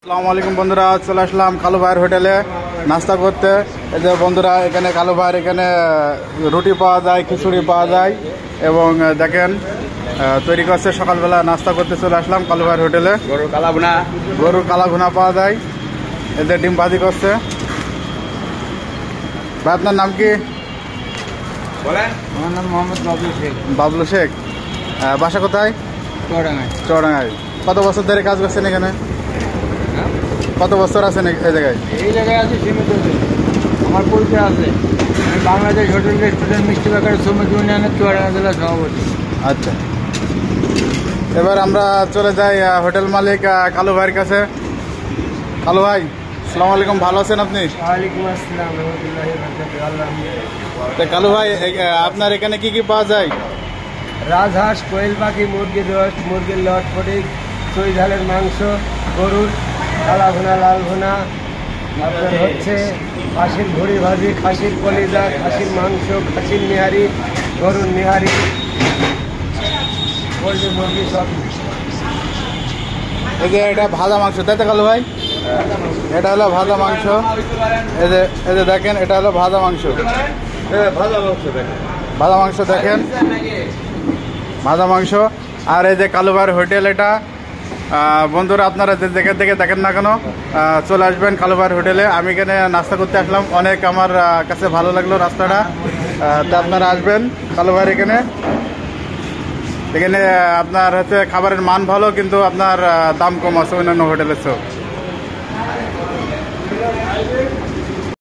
আসসালামু আলাইকুম বন্ধুরা, চলে আসলাম কালু ভাইয়ের হোটেলে নাস্তা করতে। এই যে বন্ধুরা, এখানে কালু ভাইয়ের এখানে রুটি পাওয়া যায়, খিচুড়ি পাওয়া যায় এবং দেখেন তৈরি করছে। সকালবেলা নাস্তা করতে চলে আসলাম কালু ভাইয়ের হোটেলে। গরুর কালা ভুনা পাওয়া যায়। এদের ডিম ভাজি করছে। ভাই, আপনার নাম কি? আমার নাম মোহাম্মদ বাবলু শেখ। বাবলু শেখ। বাসা কোথায়? চুয়াডাঙ্গায়। চুয়াডাঙ্গায়। কত বছর ধরে কাজ করছেন এখানে? কত বছর আছেন এই জায়গায়? এই জায়গায় আছে সীমিত দিন। আমার পরিচয় আছে, আমি বাংলাদেশ হোটেল রেস্টুরেন্ট মিষ্টি বেকারি শ্রমিক ইউনিয়নের চুয়াডাঙ্গা জেলার সভাপতি। আচ্ছা, এবার আমরা চলে যাই হোটেল মালিক কালু ভাইয়ের কাছে। কালু ভাই, আসসালামু আলাইকুম, ভালো আছেন আপনি? ওয়ালাইকুম আসসালাম রহমতুল্লাহি ওয়া বারাকাতুহু। তো কালু ভাই, আপনার এখানে কি কি পাওয়া যায়? রাজহাঁস, কোয়েল পাখি, মুরগির রোস্ট, মুরগির লটফটিক, চই ঝালের মাংস, গরুর কালা ভুনা, লাল ভুনা, আপনার হচ্ছে খাসির ভুড়ি ভাজি, খাসির কলিজা, খাসির মাংস, খাসির নিহারি, গরুর নিহারি, পোলট্রি মুরগি সব। এই যে এটা ভাজা মাংস, তাই তো কালু ভাই? এটা হলো ভাজা মাংস। এই যে দেখেন, এটা হলো ভাজা মাংস। ভাজা মাংস দেখেন, ভাজা মাংস। আর এই যে কালু ভাইয়ের হোটেল এটা। বন্ধুরা, আপনারা যে জায়গা থেকে দেখেন না কেন, চলে আসবেন কালু ভাইয়ের হোটেলে। আমি এখানে নাস্তা করতে আসলাম, অনেক আমার কাছে ভালো লাগলো রাস্তাটা। তো আপনারা আসবেন কালু ভাইয়ের এখানে। এখানে আপনার হচ্ছে খাবারের মান ভালো, কিন্তু আপনার দাম কম আছে অন্যান্য হোটেলের চেয়েও।